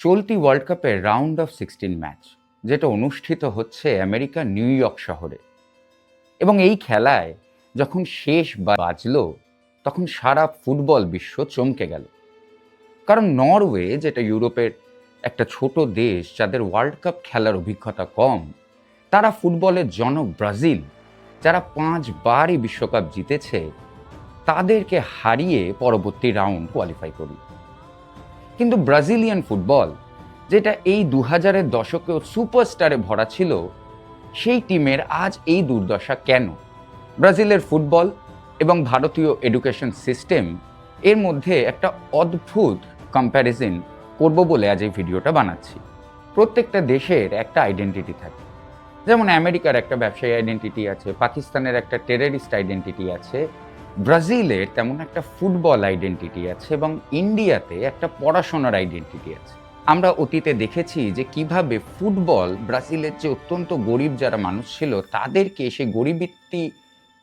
চলতি ওয়ার্ল্ড কাপের round of 16 match যেটা অনুষ্ঠিত হচ্ছে আমেরিকার নিউ ইয়র্ক শহরে। এবং এই খেলায় যখন শেষ বাজলো তখন সারা ফুটবল বিশ্ব চমকে গেল। কারণ নরওয়ে, যেটা ইউরোপের একটা ছোট দেশ যাদের ওয়ার্ল্ড কাপ খেলার অভিজ্ঞতা কম, তারা ফুটবলের জনক ব্রাজিল, যারা 5বারই বিশ্বকাপ জিতেছে, তাদেরকে হারিয়ে পরবর্তী রাউন্ড কোয়ালিফাই করল। কিন্তু ব্রাজিলিয়ান ফুটবল, যেটা এই 2000-এর দশকেও সুপারস্টারে ভরা ছিল, সেই টিমের আজ এই দুর্দশা কেন? ব্রাজিলের ফুটবল এবং ভারতীয় এডুকেশন সিস্টেম এর মধ্যে একটা অদ্ভুত কম্প্যারিজন করব বলে আজ এই ভিডিওটা বানাচ্ছি। প্রত্যেকটা দেশের একটা আইডেন্টিটি থাকে। যেমন আমেরিকার একটা ব্যবসায়ী আইডেন্টিটি আছে, পাকিস্তানের একটা টেররিস্ট আইডেন্টিটি আছে, ব্রাজিলের তেমন একটা ফুটবল আইডেন্টিটি আছে, এবং ইন্ডিয়াতে একটা পড়াশোনার আইডেন্টিটি আছে। আমরা অতীতে দেখেছি যে কিভাবে ফুটবল ব্রাজিলের যে অত্যন্ত গরিব যারা মানুষ ছিল তাদেরকে সেই গরিবী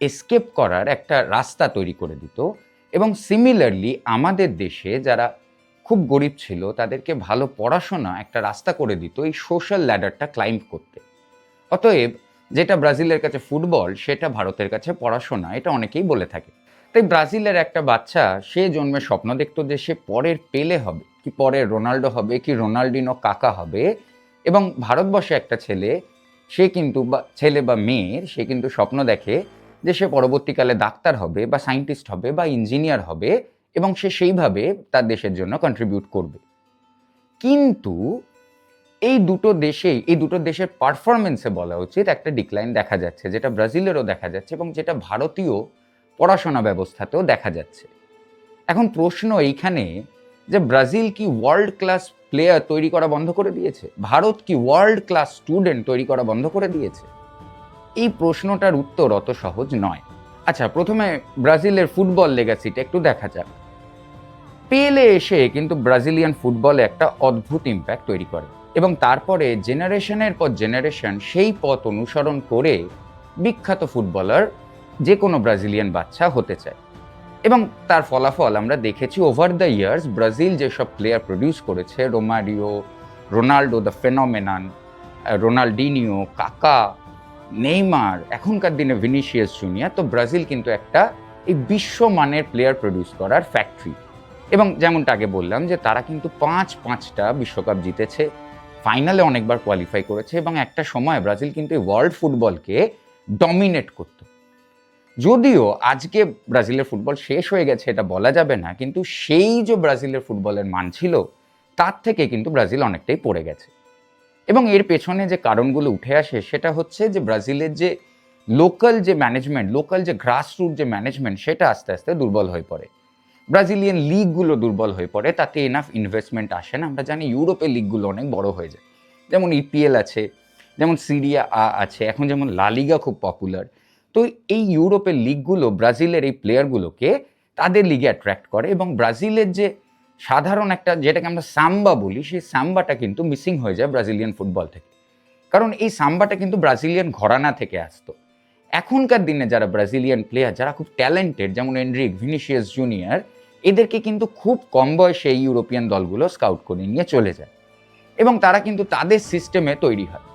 এসকেপ করার একটা রাস্তা তৈরি করে দিত, এবং সিমিলারলি আমাদের দেশে যারা খুব গরিব ছিল তাদেরকে ভালো পড়াশোনা একটা রাস্তা করে দিত এই সোশ্যাল ল্যাডারটা ক্লাইম্ব করতে। অতএব যেটা ব্রাজিলের কাছে ফুটবল, সেটা ভারতের কাছে পড়াশোনা, এটা অনেকেই বলে থাকে। তাই ব্রাজিলের একটা বাচ্চা, সে জন্মে স্বপ্ন দেখতো যে সে পরের পেলে হবে, কি পরের রোনাল্ডো হবে, কি রোনাল্ডিনো কাকা হবে। এবং ভারতবর্ষে একটা ছেলে, সে কিন্তু ছেলে বা মেয়ের, সে কিন্তু স্বপ্ন দেখে যে সে পরবর্তীকালে ডাক্তার হবে বা সায়েন্টিস্ট হবে বা ইঞ্জিনিয়ার হবে, এবং সে সেইভাবে তার দেশের জন্য কন্ট্রিবিউট করবে। কিন্তু এই দুটো দেশের পারফরমেন্সে বলা উচিত একটা ডিক্লাইন দেখা যাচ্ছে, যেটা ব্রাজিলেরও দেখা যাচ্ছে এবং যেটা ভারতীয় পড়াশোনা ব্যবস্থাতেও দেখা যাচ্ছে। এখন প্রশ্ন এইখানে যে ব্রাজিল কি ওয়ার্ল্ড ক্লাস প্লেয়ার তৈরি করা বন্ধ করে দিয়েছে? ভারত কি ওয়ার্ল্ড ক্লাস স্টুডেন্ট তৈরি করা বন্ধ করে দিয়েছে? এই প্রশ্নটার উত্তর অত সহজ নয়। আচ্ছা, প্রথমে ব্রাজিলের ফুটবল লেগাসিটা একটু দেখা যাক। পেলে এসে কিন্তু ব্রাজিলিয়ান ফুটবলে একটা অদ্ভুত ইম্প্যাক্ট তৈরি করে, এবং তারপরে জেনারেশনের পর জেনারেশন সেই পথ অনুসরণ করে বিখ্যাত ফুটবলার যে কোনো ব্রাজিলিয়ান বাচ্চা হতে চায়। এবং তার ফলাফল আমরা দেখেছি ওভার দ্য ইয়ার্স। ব্রাজিল যেসব প্লেয়ার প্রডিউস করেছে, রোমারিও, রোনাল্ডো দ্য ফেনোমেনন, রোনাল্ডিনিও, কাকা, নেইমার, এখনকার দিনে ভিনিসিয়াস জুনিয়র, তো ব্রাজিল কিন্তু একটা এই বিশ্বমানের প্লেয়ার প্রডিউস করার ফ্যাক্টরি। এবং যেমনটা আগে বললাম যে তারা কিন্তু পাঁচটা বিশ্বকাপ জিতেছে, ফাইনালে অনেকবার কোয়ালিফাই করেছে, এবং একটা সময় ব্রাজিল কিন্তু ওয়ার্ল্ড ফুটবলকে ডমিনেট করত। যদিও আজকে ব্রাজিলের ফুটবল শেষ হয়ে গেছে এটা বলা যাবে না, কিন্তু সেই যে ব্রাজিলের ফুটবলের মান ছিল তার থেকে কিন্তু ব্রাজিল অনেকটাই পড়ে গেছে। এবং এর পেছনে যে কারণগুলো উঠে আসে সেটা হচ্ছে যে ব্রাজিলের যে লোকাল যে ম্যানেজমেন্ট, লোকাল যে গ্রাসরুট যে ম্যানেজমেন্ট, সেটা আস্তে আস্তে দুর্বল হয়ে পড়ে। ব্রাজিলিয়ান লিগগুলো দুর্বল হয়ে পড়ে, তাতে এনাফ ইনভেস্টমেন্ট আসে না। আমরা জানি ইউরোপের লিগগুলো অনেক বড় হয়ে যায়, যেমন ইপিএল আছে, যেমন সিরিয়া আ আছে, এখন যেমন লালিগা খুব পপুলার। তো এই ইউরোপের লিগগুলো ব্রাজিলের এই প্লেয়ারগুলোকে তাদের লিগে অ্যাট্রাক্ট করে, এবং ব্রাজিলের যে সাধারণ একটা, যেটাকে আমরা সাম্বা বলি, সেই সাম্বাটা কিন্তু মিসিং হয়ে যায় ব্রাজিলিয়ান ফুটবল থেকে। কারণ এই সাম্বাটা কিন্তু ব্রাজিলিয়ান ঘরানা থেকে আসতো। এখনকার দিনে যারা ব্রাজিলিয়ান প্লেয়ার, যারা খুব ট্যালেন্টেড, যেমন এনরিক, ভিনিসিয়াস জুনিয়র, এদেরকে কিন্তু খুব কম বয়সে এই ইউরোপিয়ান দলগুলো স্কাউট করে নিয়ে চলে যায়, এবং তারা কিন্তু তাদের সিস্টেমে তৈরি হয়।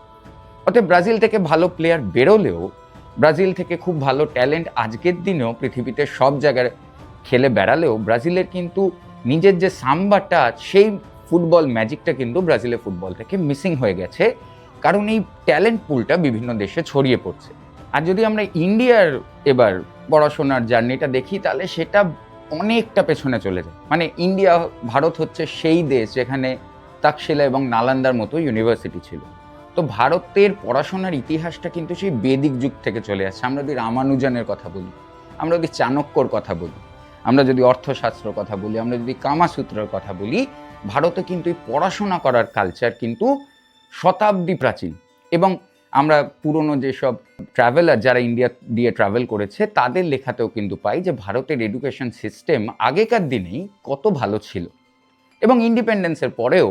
অতএব ব্রাজিল থেকে ভালো প্লেয়ার বেরোলেও, ব্রাজিল থেকে খুব ভালো ট্যালেন্ট আজকের দিনেও পৃথিবীতে সব জায়গায় খেলে বেড়ালেও, ব্রাজিলের কিন্তু নিজের যে সাম্বাটা, সেই ফুটবল ম্যাজিকটা কিন্তু ব্রাজিলের ফুটবল থেকে মিসিং হয়ে গেছে, কারণ এই ট্যালেন্ট পুলটা বিভিন্ন দেশে ছড়িয়ে পড়ছে। আর যদি আমরা ইন্ডিয়ার এবার পড়াশোনার জার্নিটা দেখি, তাহলে সেটা অনেকটা পেছনে চলে যায়। মানে ভারত হচ্ছে সেই দেশ যেখানে তাক্ষশিলা এবং নালন্দার মতো ইউনিভার্সিটি ছিল। তো ভারতের পড়াশোনার ইতিহাসটা কিন্তু সেই বেদিক যুগ থেকে চলে আসছে। আমরা যদি রামানুজনের কথা বলি, আমরা যদি চাণক্যর কথা বলি, আমরা যদি অর্থশাস্ত্র কথা বলি, আমরা যদি কামাসূত্রের কথা বলি, ভারতে কিন্তু এই পড়াশোনা করার কালচার কিন্তু শতাব্দী প্রাচীন। এবং আমরা পুরনো যেসব ট্রাভেলার যারা ইন্ডিয়া দিয়ে ট্রাভেল করেছে, তাদের লেখাতেও কিন্তু পাই যে ভারতের এডুকেশন সিস্টেম আগেকার দিনেই কত ভালো ছিল। এবং ইন্ডিপেন্ডেন্সের পরেও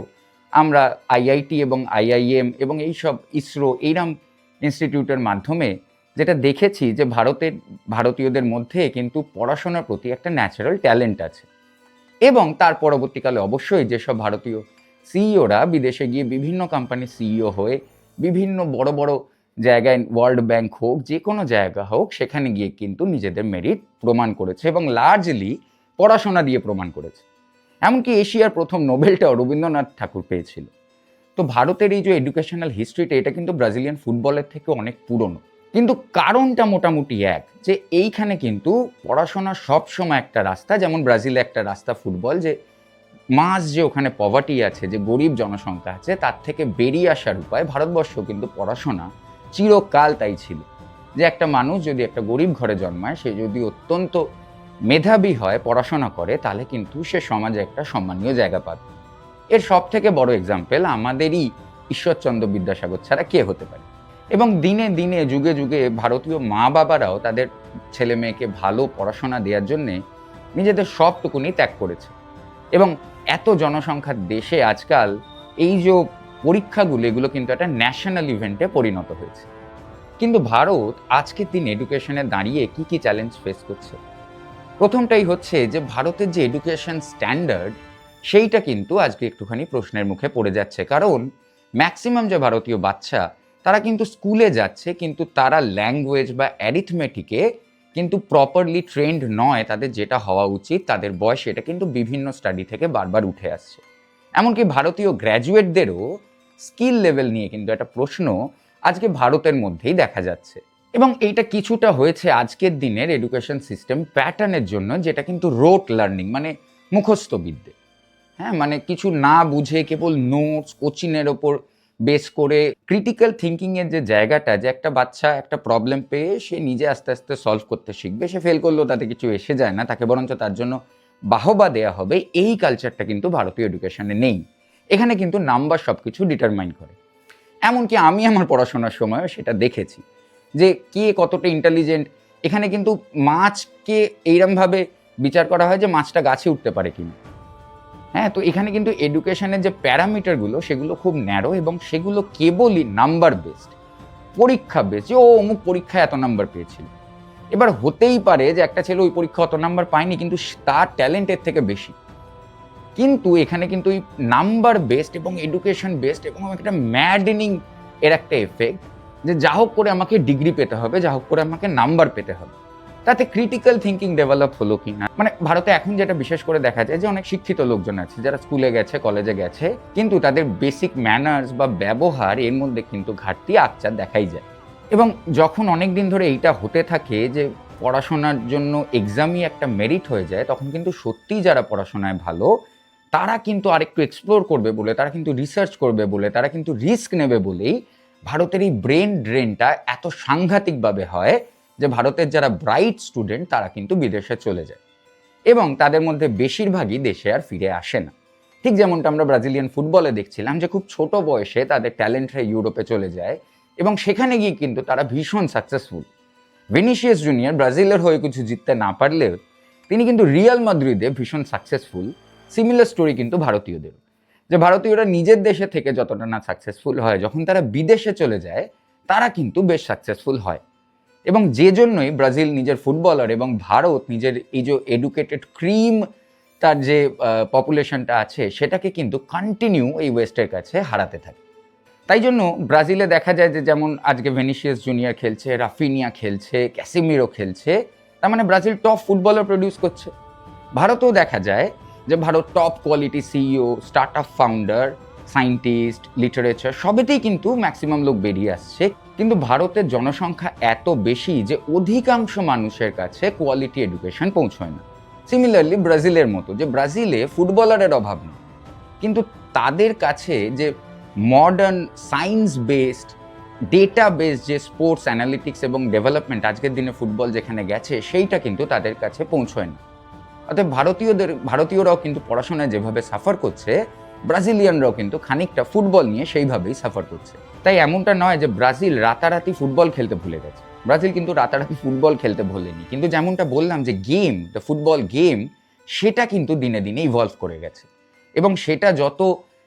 আমরা আইআইটি এবং আইআইএম এবং এইসব ইসরো, এইরকম ইনস্টিটিউটের মাধ্যমে যেটা দেখেছি যে ভারতীয়দের মধ্যে কিন্তু পড়াশোনার প্রতি একটা ন্যাচারাল ট্যালেন্ট আছে। এবং তার পরবর্তীকালে অবশ্যই যেসব ভারতীয় সিইওরা বিদেশে গিয়ে বিভিন্ন কোম্পানির সিইও হয়ে বিভিন্ন বড় বড় জায়গায়, ওয়ার্ল্ড ব্যাংক হোক, যে কোনো জায়গা হোক, সেখানে গিয়ে কিন্তু নিজেদের মেরিট প্রমাণ করেছে এবং লার্জলি পড়াশোনা দিয়ে প্রমাণ করেছে। এমনকি এশিয়ার প্রথম নোবেলটাও রবীন্দ্রনাথ ঠাকুর পেয়েছিল। তো ভারতের এই যে এডুকেশনাল হিস্ট্রিটা, এটা কিন্তু ব্রাজিলিয়ান ফুটবলের থেকে অনেক পুরনো। কিন্তু কারণটা মোটামুটি এক, যে এইখানে কিন্তু পড়াশোনা সবসময় একটা রাস্তা, যেমন ব্রাজিলে একটা রাস্তা ফুটবল, যে যে ওখানে পভার্টি আছে, যে গরিব জনসংখ্যা আছে, তার থেকে বেরিয়ে আসার উপায়। ভারতবর্ষ কিন্তু পড়াশোনা চিরকাল তাই ছিল, যে একটা মানুষ যদি একটা গরিব ঘরে জন্মায়, সে যদি অত্যন্ত মেধাবী হয়, পড়াশোনা করে, তাহলে কিন্তু সে সমাজে একটা সম্মানীয় জায়গা পাবে। এর সব থেকে বড় এক্সাম্পল আমাদেরই ঈশ্বরচন্দ্র বিদ্যাসাগর ছাড়া কে হতে পারে। এবং দিনে দিনে, যুগে যুগে ভারতীয় মা বাবারাও তাদের ছেলে মেয়েকে ভালো পড়াশোনা দেওয়ার জন্যে নিজেদের সবটুকুনি ত্যাগ করেছে। এবং এত জনসংখ্যার দেশে আজকাল এই যে পরীক্ষাগুলো, এগুলো কিন্তু একটা ন্যাশনাল ইভেন্টে পরিণত হয়েছে। কিন্তু ভারত আজকের দিন এডুকেশনে দাঁড়িয়ে কি কি চ্যালেঞ্জ ফেস করছে? প্রথমটাই হচ্ছে যে ভারতের যে এডুকেশন স্ট্যান্ডার্ড, সেইটা কিন্তু আজকে একটুখানি প্রশ্নের মুখে পড়ে যাচ্ছে। কারণ ম্যাক্সিমাম যে ভারতীয় বাচ্চা, তারা কিন্তু স্কুলে যাচ্ছে, কিন্তু তারা ল্যাঙ্গুয়েজ বা অ্যারিথমেটিকে কিন্তু প্রপারলি ট্রেন্ড নয়। তাদের যেটা হওয়া উচিত তাদের বয়স, এটা কিন্তু বিভিন্ন স্টাডি থেকে বারবার উঠে আসছে। এমনকি ভারতীয় গ্র্যাজুয়েটদেরও স্কিল লেভেল নিয়ে কিন্তু একটা প্রশ্ন আজকে ভারতের মধ্যেই দেখা যাচ্ছে। এবং এইটা কিছুটা হয়েছে আজকের দিনের এডুকেশন সিস্টেম প্যাটার্নের জন্য, যেটা কিন্তু রোট লার্নিং, মানে মুখস্থ বিদ্যে। হ্যাঁ, মানে কিছু না বুঝে কেবল নোটস, কোচিংয়ের ওপর বেস করে ক্রিটিক্যাল থিঙ্কিংয়ের যে জায়গাটা, যে একটা বাচ্চা একটা প্রবলেম পেয়ে সে নিজে আস্তে আস্তে সলভ করতে শিখবে, সে ফেল করলেও তাতে কিছু এসে যায় না, তাকে বরঞ্চ তার জন্য বাহবা দেওয়া হবে, এই কালচারটা কিন্তু ভারতীয় এডুকেশনে নেই। এখানে কিন্তু নাম্বার সব কিছু ডিটারমাইন করে। এমনকি আমি আমার পড়াশোনার সময়ও সেটা দেখেছি, যে কে কতটা ইন্টেলিজেন্ট। এখানে কিন্তু মাছকে এইরমভাবে বিচার করা হয় যে মাছটা গাছে উঠতে পারে কিনা। হ্যাঁ, তো এখানে কিন্তু এডুকেশনের যে প্যারামিটারগুলো, সেগুলো খুব ন্যারো এবং সেগুলো কেবলই নাম্বার বেসড, পরীক্ষা বেসড, যে ও অমুক পরীক্ষায় এত নাম্বার পেয়েছিল। এবার হতেই পারে যে একটা ছেলে ওই পরীক্ষা অত নাম্বার পায়নি, কিন্তু তার ট্যালেন্টের থেকে বেশি। কিন্তু এখানে কিন্তু ওই নাম্বার বেসড এবং এডুকেশন বেসড এবং একটা ম্যাডেনিং এর একটা এফেক্ট, যে যা হোক করে আমাকে ডিগ্রি পেতে হবে, যা হোক করে আমাকে নাম্বার পেতে হবে। তাতে ক্রিটিক্যাল থিঙ্কিং ডেভেলপ হলো কি না? মানে ভারতে এখন যেটা বিশেষ করে দেখা যায়, যে অনেক শিক্ষিত লোকজন আছে যারা স্কুলে গেছে, কলেজে গেছে, কিন্তু তাদের বেসিক ম্যানার্স বা ব্যবহার, এর মধ্যে কিন্তু ঘাটতি আকচার দেখাই যায়। এবং যখন অনেক দিন ধরে এইটা হতে থাকে, যে পড়াশোনার জন্য এক্সামই একটা মেরিট হয়ে যায়, তখন কিন্তু সত্যিই যারা পড়াশোনায় ভালো, তারা কিন্তু আরেকটু এক্সপ্লোর করবে বলে, তারা কিন্তু রিসার্চ করবে বলে, তারা কিন্তু রিস্ক নেবে বলেই ভারতের এই ব্রেন ড্রেনটা এত সাংঘাতিকভাবে হয়, যে ভারতের যারা ব্রাইট স্টুডেন্ট, তারা কিন্তু বিদেশে চলে যায় এবং তাদের মধ্যে বেশিরভাগই দেশে আর ফিরে আসে না। ঠিক যেমনটা আমরা ব্রাজিলিয়ান ফুটবলে দেখছিলাম, যে খুব ছোট বয়সে তাদের ট্যালেন্টরা ইউরোপে চলে যায় এবং সেখানে গিয়ে কিন্তু তারা ভীষণ সাকসেসফুল। ভিনিসিয়াস জুনিয়র ব্রাজিলের হয়ে কিছু জিততে না পারলেও তিনি কিন্তু রিয়াল মাদ্রিদে ভীষণ সাকসেসফুল। সিমিলার স্টোরি কিন্তু ভারতীয়দের, যে ভারতীয়রা নিজের দেশে থেকে যতটা না সাকসেসফুল হয়, যখন তারা বিদেশে চলে যায় তারা কিন্তু বেশ সাকসেসফুল হয়। এবং যে জন্যই ব্রাজিল নিজের ফুটবলার এবং ভারত নিজের এই যে এডুকেটেড ক্রিম, তার যে পপুলেশনটা আছে, সেটাকে কিন্তু কন্টিনিউ এই ওয়েস্টের কাছে হারাতে থাকে। তাই জন্য ব্রাজিলে দেখা যায় যে যেমন আজকে ভেনিসিয়াস জুনিয়র খেলছে, রাফিনিয়া খেলছে, ক্যাসিমিরো খেলছে, তার মানে ব্রাজিল টপ ফুটবলার প্রডিউস করছে। ভারতেও দেখা যায় যে Bharat top quality CEO, start up founder, scientist, literature সবেতেই কিন্তু ম্যাক্সিমাম লোক বেরিয়ে আসছে। কিন্তু ভারতের জনসংখ্যা এত বেশি যে অধিকাংশ মানুষের কাছে কোয়ালিটি এডুকেশন পৌঁছয় না। সিমিলারলি ব্রাজিলের মতো, যে ব্রাজিলে ফুটবলারের অভাব নেই, কিন্তু তাদের কাছে যে modern science based, data based যে স্পোর্টস অ্যানালিটিক্স এবং ডেভেলপমেন্ট আজকের দিনে ফুটবল যেখানে গেছে, সেইটা কিন্তু তাদের কাছে পৌঁছয় না। অর্থাৎ ভারতীয়রাও কিন্তু পড়াশোনায় যেভাবে সাফার করছে, ব্রাজিলিয়ানরাও কিন্তু খানিকটা ফুটবল নিয়ে সেইভাবেই সাফার করছে। তাই এমনটা নয় যে ব্রাজিল রাতারাতি ফুটবল খেলতে ভুলে গেছে। ব্রাজিল কিন্তু রাতারাতি ফুটবল খেলতে ভোলেনি, কিন্তু যেমনটা বললাম যে গেম, দ্য ফুটবল গেম, সেটা কিন্তু দিনে দিনে ইভলভ করে গেছে। এবং সেটা যত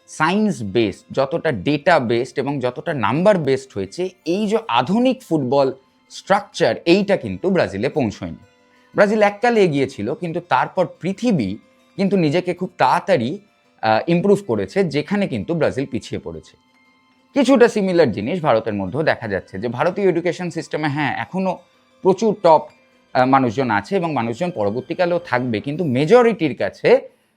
সায়েন্স বেসড, যতটা ডেটা বেসড এবং যতটা নাম্বার বেসড হয়েছে, এই যে আধুনিক ফুটবল স্ট্রাকচার, এইটা কিন্তু ব্রাজিলে পৌঁছয়নি। ব্রাজিল এককালে এগিয়েছিল, কিন্তু তারপর পৃথিবী কিন্তু নিজেকে খুব তাড়াতাড়ি ইমপ্রুভ করেছে, যেখানে কিন্তু ব্রাজিল পিছিয়ে পড়েছে। কিছুটা সিমিলার জিনিস ভারতের মধ্যেও দেখা যাচ্ছে, যে ভারতীয় এডুকেশন সিস্টেমে হ্যাঁ এখনও প্রচুর টপ মানুষজন আছে এবং মানুষজন পরবর্তীকালেও থাকবে, কিন্তু মেজরিটির কাছে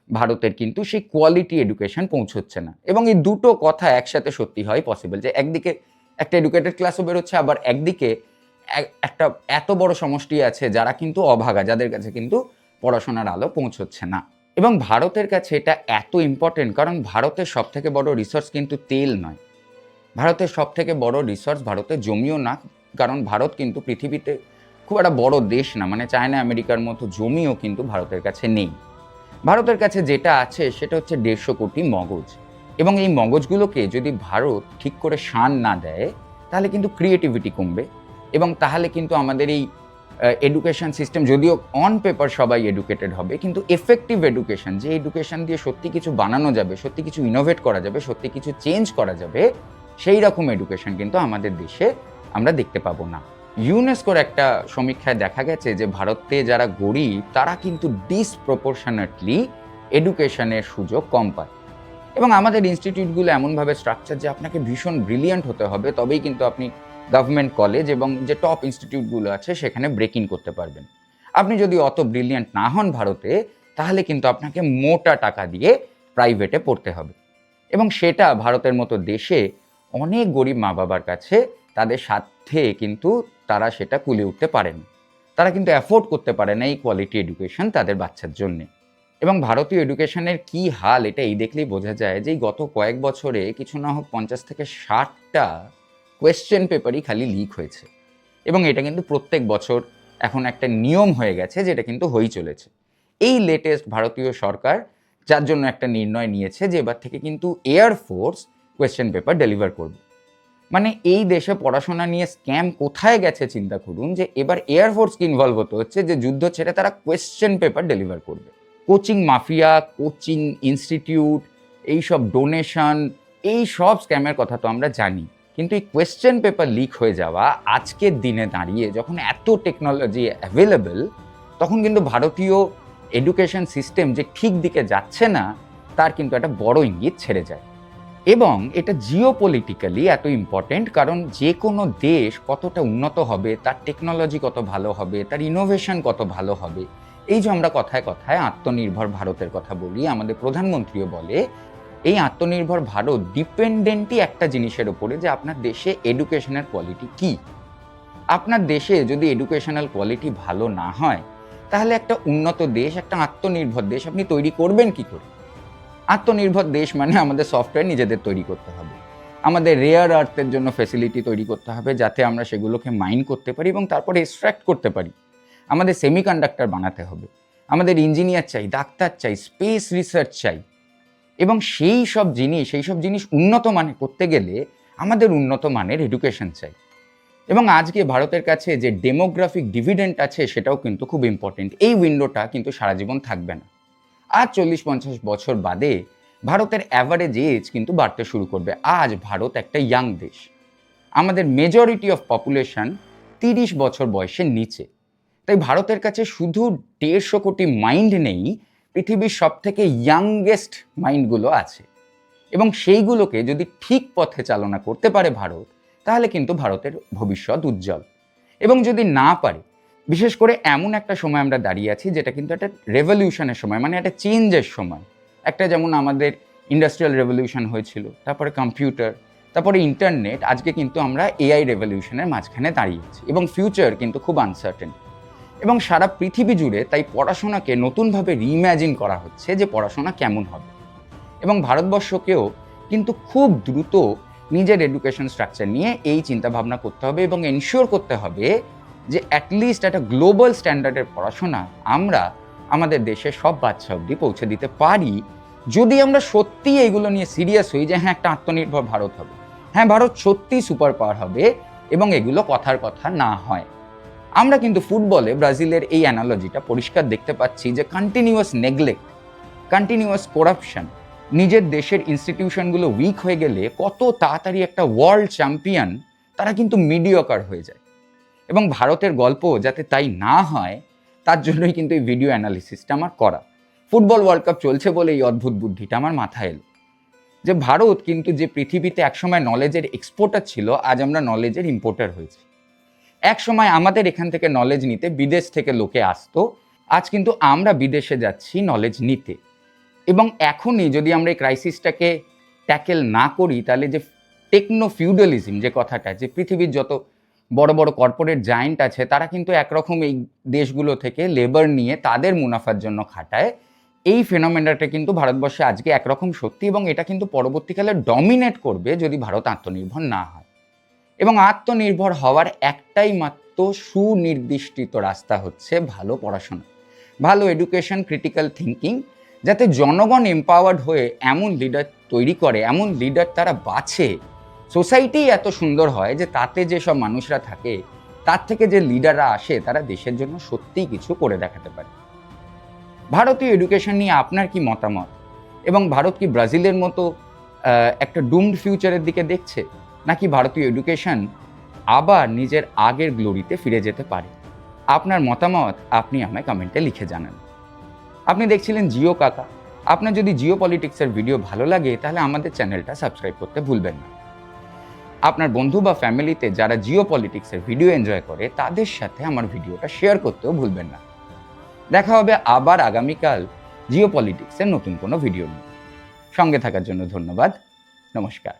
ভারতের কিন্তু সেই কোয়ালিটি এডুকেশন পৌঁছচ্ছে না। এবং এই দুটো কথা একসাথে সত্যি হয় পসিবল, যে একদিকে একটা এডুকেটেড ক্লাসও বেরোচ্ছে, আবার একদিকে একটা এত বড় সমষ্টি আছে যারা কিন্তু অভাগা, যাদের কাছে কিন্তু পড়াশোনার আলো পৌঁছচ্ছে না। এবং ভারতের কাছে এটা এত ইম্পর্টেন্ট, কারণ ভারতের সবথেকে বড় রিসোর্স কিন্তু তেল নয়, ভারতের সবথেকে বড় রিসোর্স ভারতের জমিও না, কারণ ভারত কিন্তু পৃথিবীতে খুব একটা বড় দেশ না, মানে চায়না আমেরিকার মতো জমিও কিন্তু ভারতের কাছে নেই। ভারতের কাছে যেটা আছে সেটা হচ্ছে 150 কোটি মগজ, এবং এই মগজগুলোকে যদি ভারত ঠিক করে শান না দেয় তাহলে কিন্তু ক্রিয়েটিভিটি কমবে, এবং তাহলে কিন্তু আমাদের এই এডুকেশন সিস্টেম, যদিও অন পেপার সবাই এডুকেটেড হবে, কিন্তু এফেক্টিভ এডুকেশন, যে এডুকেশন দিয়ে সত্যি কিছু বানানো যাবে, সত্যি কিছু ইনোভেট করা যাবে, সত্যি কিছু চেঞ্জ করা যাবে, সেই রকম এডুকেশন কিন্তু আমাদের দেশে আমরা দেখতে পাবো না। ইউনেস্কোর একটা সমীক্ষায় দেখা গেছে যে ভারতে যারা গরিব তারা কিন্তু ডিসপ্রপোর্শনেটলি এডুকেশনের সুযোগ কম পায়, এবং আমাদের ইনস্টিটিউটগুলো এমনভাবে স্ট্রাকচার যে আপনাকে ভীষণ ব্রিলিয়ান্ট হতে হবে, তবেই কিন্তু আপনি গভর্নমেন্ট কলেজ এবং যে টপ ইনস্টিটিউটগুলো আছে সেখানে ব্রেক ইন করতে পারবেন। আপনি যদি অত ব্রিলিয়ান্ট না হন ভারতে, তাহলে কিন্তু আপনাকে মোটা টাকা দিয়ে প্রাইভেটে পড়তে হবে, এবং সেটা ভারতের মতো দেশে অনেক গরিব মা বাবার কাছে তাদের সাথে কিন্তু তারা সেটা কুলে উঠতে পারেন, তারা কিন্তু অ্যাফোর্ড করতে পারে না এই কোয়ালিটি এডুকেশন তাদের বাচ্চার জন্যে। এবং ভারতীয় এডুকেশনের কি হাল এটা এই দেখলেই বোঝা যায় যে গত কয়েক বছরে কিছু না হোক 50 থেকে 60টা কোয়েশ্চেন পেপারই খালি লিক হয়েছে, এবং এটা কিন্তু প্রত্যেক বছর এখন একটা নিয়ম হয়ে গেছে, যেটা কিন্তু হয়েই চলেছে। এই লেটেস্ট ভারতীয় সরকার যার জন্য একটা নির্ণয় নিয়েছে যে এবার থেকে কিন্তু এয়ারফোর্স কোয়েশ্চেন পেপার ডেলিভার করবে। মানে এই দেশে পড়াশোনা নিয়ে স্ক্যাম কোথায় গেছে চিন্তা করুন, যে এবার এয়ারফোর্সকে ইনভলভ হতে হচ্ছে, যে যুদ্ধ ছেড়ে তারা কোয়েশ্চেন পেপার ডেলিভার করবে। কোচিং মাফিয়া, কোচিং ইনস্টিটিউট, এইসব ডোনেশন, এই সব স্ক্যামের কথা তো আমরা জানি, কিন্তু এই কোয়েশ্চেন পেপার লিক হয়ে যাওয়া আজকের দিনে দাঁড়িয়ে যখন এত টেকনোলজি অ্যাভেলেবল, তখন কিন্তু ভারতীয় এডুকেশন সিস্টেম যে ঠিক দিকে যাচ্ছে না তার কিন্তু একটা বড় ইঙ্গিত ছেড়ে যায়। এবং এটা জিওপলিটিক্যালি এত ইম্পর্টেন্ট, কারণ যে কোনো দেশ কতটা উন্নত হবে, তার টেকনোলজি কত ভালো হবে, তার ইনোভেশন কত ভালো হবে। এই যে আমরা কথায় কথায় আত্মনির্ভর ভারতের কথা বলি, আমাদের প্রধানমন্ত্রীও বলে এই আত্মনির্ভর ভারত ডিপেন্ডেন্টই একটা জিনিসের ওপরে, যে আপনার দেশে এডুকেশনের কোয়ালিটি কি। আপনার দেশে যদি এডুকেশনাল কোয়ালিটি ভালো না হয়, তাহলে একটা উন্নত দেশ, একটা আত্মনির্ভর দেশ আপনি তৈরি করবেন কি করে? আত্মনির্ভর দেশ মানে আমাদের সফটওয়্যার নিজেদের তৈরি করতে হবে, আমাদের রেয়ার আর্থের জন্য ফ্যাসিলিটি তৈরি করতে হবে যাতে আমরা সেগুলোকে মাইন করতে পারি এবং তারপরে এক্সট্র্যাক্ট করতে পারি। আমাদের সেমিকন্ডাক্টর বানাতে হবে, আমাদের ইঞ্জিনিয়ার চাই, ডাক্তার চাই, স্পেস রিসার্চ চাই, এবং সেই সব জিনিস উন্নত মানে করতে গেলে আমাদের উন্নত মানের এডুকেশন চাই। এবং আজকে ভারতের কাছে যে ডেমোগ্রাফিক ডিভিডেন্ট আছে সেটাও কিন্তু খুব ইম্পর্টেন্ট। এই উইন্ডোটা কিন্তু সারা জীবন থাকবে না। আজ 40-50 বছর বাদে ভারতের অ্যাভারেজ এজ কিন্তু বাড়তে শুরু করবে। আজ ভারত একটা ইয়াং দেশ, আমাদের মেজরিটি অফ পপুলেশন 30 বছর বয়সের নিচে। তাই ভারতের কাছে শুধু 150 কোটি মাইন্ড নেই, পৃথিবীর সব থেকে ইয়াংগেস্ট মাইন্ডগুলো আছে, এবং সেইগুলোকে যদি ঠিক পথে চালনা করতে পারে ভারত, তাহলে কিন্তু ভারতের ভবিষ্যৎ উজ্জ্বল। এবং যদি না পারে, বিশেষ করে এমন একটা সময় আমরা দাঁড়িয়ে আছি যেটা কিন্তু একটা রেভলিউশনের সময়, মানে একটা চেঞ্জের সময়। একটা যেমন আমাদের ইন্ডাস্ট্রিয়াল রেভলিউশন হয়েছিল, তারপরে কম্পিউটার, তারপরে ইন্টারনেট, আজকে কিন্তু আমরা এআই রেভলিউশনের মাঝখানে দাঁড়িয়ে আছি, এবং ফিউচার কিন্তু খুব আনসার্টেন। এবং সারা পৃথিবী জুড়ে তাই পড়াশোনাকে নতুনভাবে রিইম্যাজিন করা হচ্ছে যে পড়াশোনা কেমন হবে। এবং ভারতবর্ষকেও কিন্তু খুব দ্রুত নিজের এডুকেশন স্ট্রাকচার নিয়ে এই চিন্তাভাবনা করতে হবে এবং এনশিওর করতে হবে যে অ্যাটলিস্ট একটা গ্লোবাল স্ট্যান্ডার্ডের পড়াশোনা আমরা আমাদের দেশে সব বাচ্চা অবধি পৌঁছে দিতে পারি, যদি আমরা সত্যি এইগুলো নিয়ে সিরিয়াস হই যে হ্যাঁ একটা আত্মনির্ভর ভারত হবে, হ্যাঁ ভারত সত্যিই সুপার পাওয়ার হবে, এবং এগুলো কথার কথা না হয়। আমরা কিন্তু ফুটবলে ব্রাজিলের এই অ্যানালজিটা পরিষ্কার দেখতে পাচ্ছি, যে কন্টিনিউয়াস নেগলেক্ট, কন্টিনিউয়াস করাপশন, নিজের দেশের ইনস্টিটিউশনগুলো উইক হয়ে গেলে কত তাড়াতাড়ি একটা ওয়ার্ল্ড চ্যাম্পিয়ন তারা কিন্তু মিডিয়কার হয়ে যায়। এবং ভারতের গল্প যাতে তাই না হয় তার জন্যই কিন্তু এই ভিডিও অ্যানালিসিসটা আমার করা। ফুটবল ওয়ার্ল্ড কাপ চলছে বলে এই অদ্ভুত বুদ্ধিটা আমার মাথায় এলো, যে ভারত কিন্তু যে পৃথিবীতে একসময় নলেজের এক্সপোর্টার ছিল, আজ আমরা নলেজের ইম্পোর্টার হয়েছি। এক সময় আমাদের এখান থেকে নলেজ নিতে বিদেশ থেকে লোকে আসতো, আজ কিন্তু আমরা বিদেশে যাচ্ছি নলেজ নিতে। এবং এখনই যদি আমরা এই ক্রাইসিসটাকে ট্যাকেল না করি, তাহলে যে টেকনো ফিউডালিজম যে কথাটা, যে পৃথিবীর যত বড় বড় কর্পোরেট জায়েন্ট আছে তারা কিন্তু একরকম এই দেশগুলো থেকে লেবার নিয়ে তাদের মুনাফার জন্য খাটায়, এই ফেনোমেনাটা কিন্তু ভারতবর্ষে আজকে একরকম সত্যি, এবং এটা কিন্তু পরবর্তীকালে ডমিনেট করবে যদি ভারত আত্মনির্ভর না হয়। এবং আত্মনির্ভর হওয়ার একটাই মাত্র সুনির্দিষ্ট রাস্তা হচ্ছে ভালো পড়াশোনা, ভালো এডুকেশন, ক্রিটিক্যাল থিঙ্কিং, যাতে জনগণ এম্পাওয়ার্ড হয়ে এমন লিডার তৈরি করে, এমন লিডার তারা বাছে, সোসাইটি এত সুন্দর হয় যে তাতে যেসব মানুষরা থাকে তার থেকে যে লিডাররা আসে তারা দেশের জন্য সত্যিই কিছু করে দেখাতে পারে। ভারতীয় এডুকেশন নিয়ে আপনার কি মতামত? এবং ভারত কি ব্রাজিলের মতো একটা ডুমড ফিউচারের দিকে দেখছে, নাকি ভারতীয় এডুকেশন আবার নিজের আগের গ্লোরিতে ফিরে যেতে পারে? আপনার মতামত আপনি আমায় কমেন্টে লিখে জানান। আপনি দেখছিলেন জিও কাকা। আপনার যদি জিও পলিটিক্সের ভিডিও ভালো লাগে তাহলে আমাদের চ্যানেলটা সাবস্ক্রাইব করতে ভুলবেন না। আপনার বন্ধু বা ফ্যামিলিতে যারা জিও পলিটিক্সের ভিডিও এনজয় করে তাদের সাথে আমার ভিডিওটা শেয়ার করতেও ভুলবেন না। দেখা হবে আবার আগামীকাল জিও পলিটিক্সের নতুন কোনো ভিডিও নিয়ে। সঙ্গে থাকার জন্য ধন্যবাদ। নমস্কার।